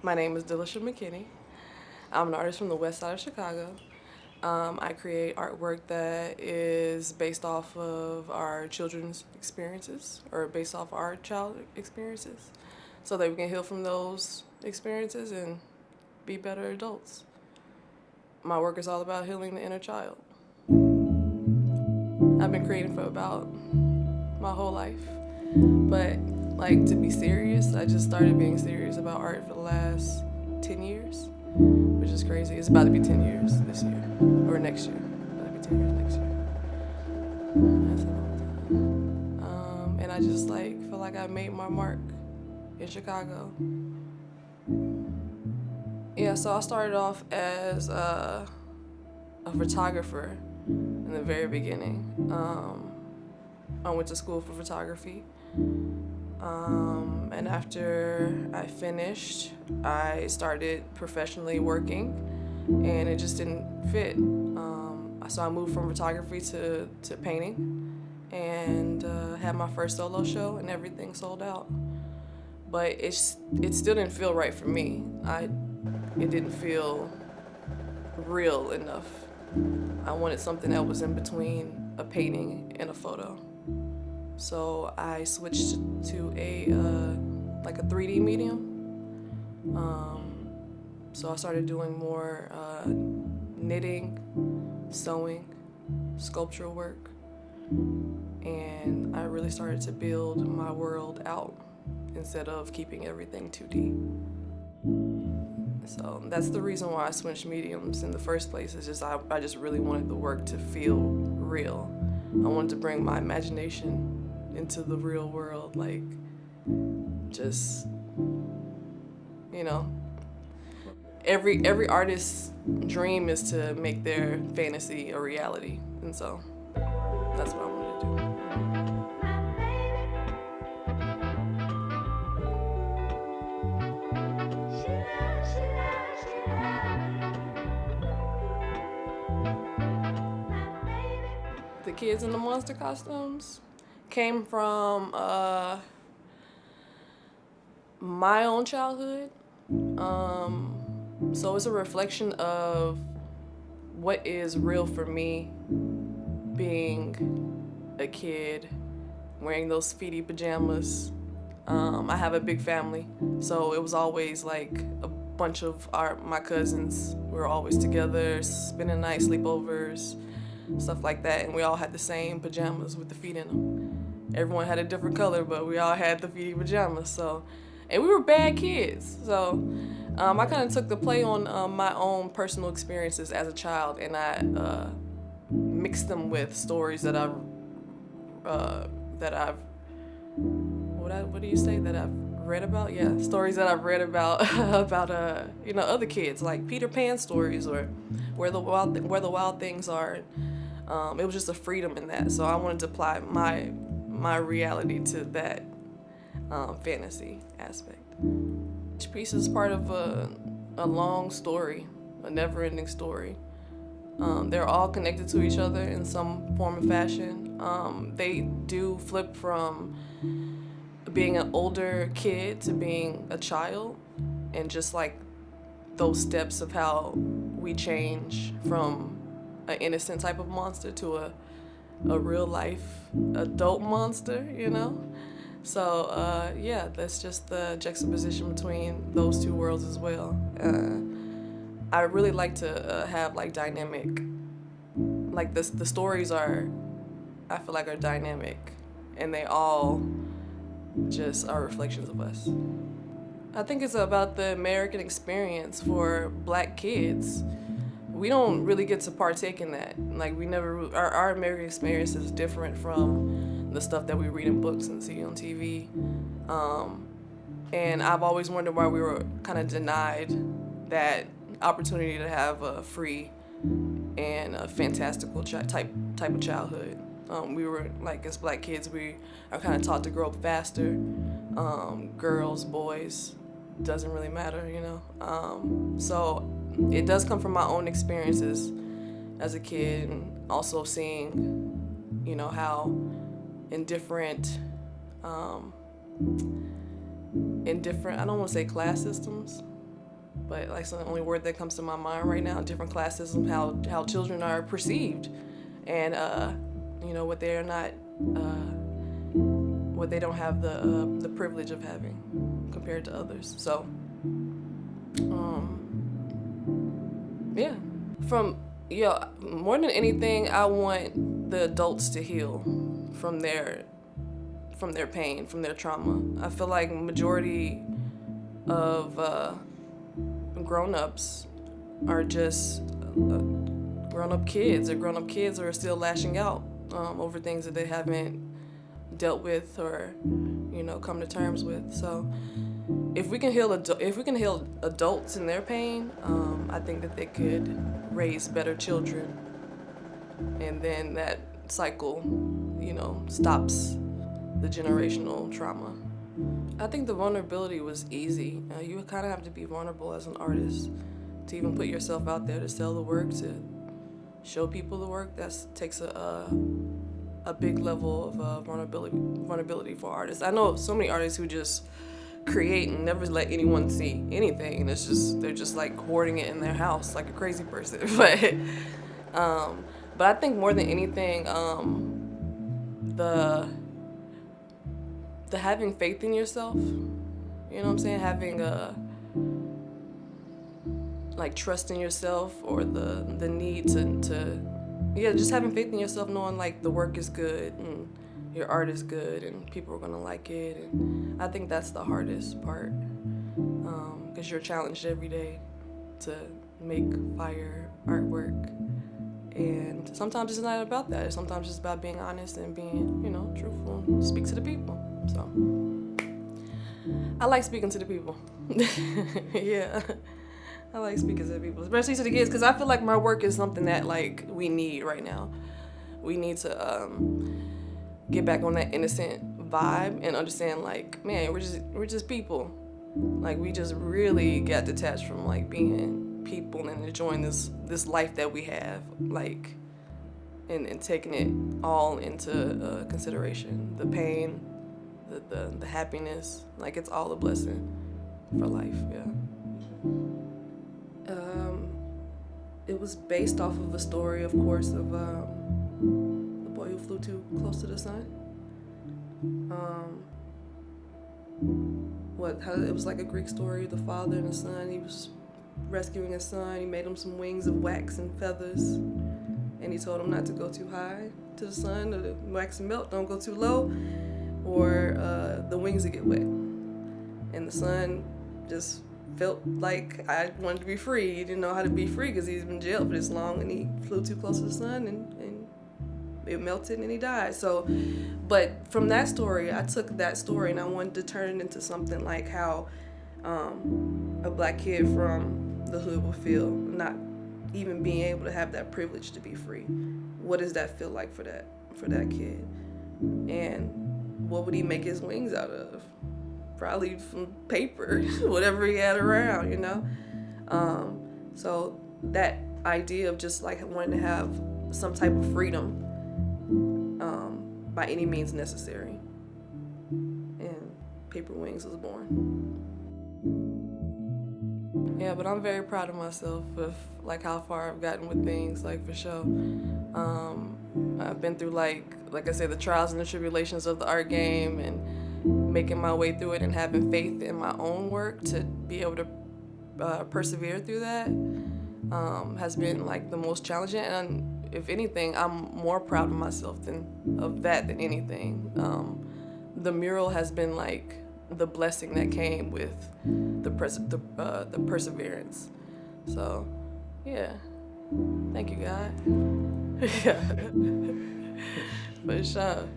My name is Delisha Mckinney. I'm an artist from the west side of Chicago. I create artwork that is based off of our children's experiences or based off our child experiences so that we can heal from those experiences and be better adults. My work is all about healing the inner child. I've been creating for about my whole life, but like to be serious, I just started being serious about art for the last 10 years, which is crazy. It's about to be 10 years this year, or next year. It's about to be 10 years next year. That's a long time. And I just feel like I made my mark in Chicago. Yeah, so I started off as a photographer in the very beginning. I went to school for photography. And after I finished, I started professionally working, and it just didn't fit. So I moved from photography to painting, and had my first solo show, and everything sold out. But it still didn't feel right for me. It didn't feel real enough. I wanted something that was in between a painting and a photo. So I switched to a 3D medium. So I started doing more knitting, sewing, sculptural work, and I really started to build my world out instead of keeping everything 2D. So that's the reason why I switched mediums in the first place. Is just I just really wanted the work to feel real. I wanted to bring my imagination into the real world, every artist's dream is to make their fantasy a reality, and so that's what I wanted to do. The kids in the monster costumes came from my own childhood. So it's a reflection of what is real for me being a kid, wearing those feety pajamas. I have a big family, so it was always like a bunch of my cousins. We were always together, spending night sleepovers, stuff like that, and we all had the same pajamas with the feet in them. Everyone had a different color, but we all had the feety pajamas. And we were bad kids. So I kind of took the play on my own personal experiences as a child, and I mixed them with stories that I've read about. Yeah, stories that I've read about about other kids, like Peter Pan stories or where the wild things are. It was just a freedom in that, so I wanted to apply my reality to that fantasy aspect. Each piece is part of a long story, a never-ending story. They're all connected to each other in some form or fashion. They do flip from being an older kid to being a child, and just like those steps of how we change from an innocent type of monster to a real life adult monster, So that's just the juxtaposition between those two worlds as well. I really like to have dynamic, the stories I feel like are dynamic, and they all just are reflections of us. I think it's about the American experience for Black kids. We don't really get to partake in that. Our American experience is different from the stuff that we read in books and see on TV. And I've always wondered why we were kind of denied that opportunity to have a free and a fantastical type of childhood. We were, as Black kids, we are kind of taught to grow up faster. Girls, boys, doesn't really matter, So it does come from my own experiences as a kid, and also seeing, how in different, I don't want to say class systems, but like, it's the only word that comes to my mind right now. Different classism, how children are perceived, and you know, what they are not, what they don't have the privilege of having compared to others. So, yeah. More than anything, I want the adults to heal from their pain, from their trauma. I feel like majority of grown-ups are just grown-up kids, or grown-up kids are still lashing out over things that they haven't dealt with or, you know, come to terms with. So if we can heal adults in their pain, I think that they could raise better children, and then that cycle, you know, stops the generational trauma. I think the vulnerability was easy. You kind of have to be vulnerable as an artist to even put yourself out there, to sell the work, to show people the work. That takes a big level of vulnerability for artists. I know so many artists who just create and never let anyone see anything, and they're just like hoarding it in their house like a crazy person. But I think more than anything, the having faith in yourself, you know what I'm saying? Having like trust in yourself, or the need to just having faith in yourself, knowing like the work is good and your art is good and people are gonna like it. And I think that's the hardest part, because you're challenged every day to make fire artwork. And sometimes it's not about that. Sometimes it's about being honest and being, you know, truthful and speak to the people. So I like speaking to the people. Yeah, I like speaking to the people, especially to the kids, because I feel like my work is something that like we need right now. We need to get back on that innocent vibe and understand, like, man, we're just people. Like, we just really got detached from like being people and enjoying this life that we have, like, and taking it all into consideration. The pain, the happiness, like, it's all a blessing for life. Yeah. It was based off of a story, of course, of the boy who flew too close to the sun. It was like a Greek story, the father and the son. He was rescuing his son. He made him some wings of wax and feathers, and he told him not to go too high to the sun, or the wax and melt. Don't go too low, or the wings would get wet. And the son just felt like, I wanted to be free. He didn't know how to be free because he's been jailed for this long, and he flew too close to the sun, and it melted and he died. So, but from that story, I took that story and I wanted to turn it into something like how a black kid from the hood will feel, not even being able to have that privilege to be free. What does that feel like for that kid? And what would he make his wings out of? Probably from paper, whatever he had around, you know? So that idea of just like wanting to have some type of freedom by any means necessary. And Paper Wings was born. Yeah, but I'm very proud of myself with like how far I've gotten with things, like, for sure. I've been through like I said, the trials and the tribulations of the art game, and making my way through it, and having faith in my own work to be able to persevere through that has been like the most challenging. And if anything, I'm more proud of myself of that than anything. The mural has been like the blessing that came with the perseverance. So, yeah. Thank you, God. Yeah. For sure.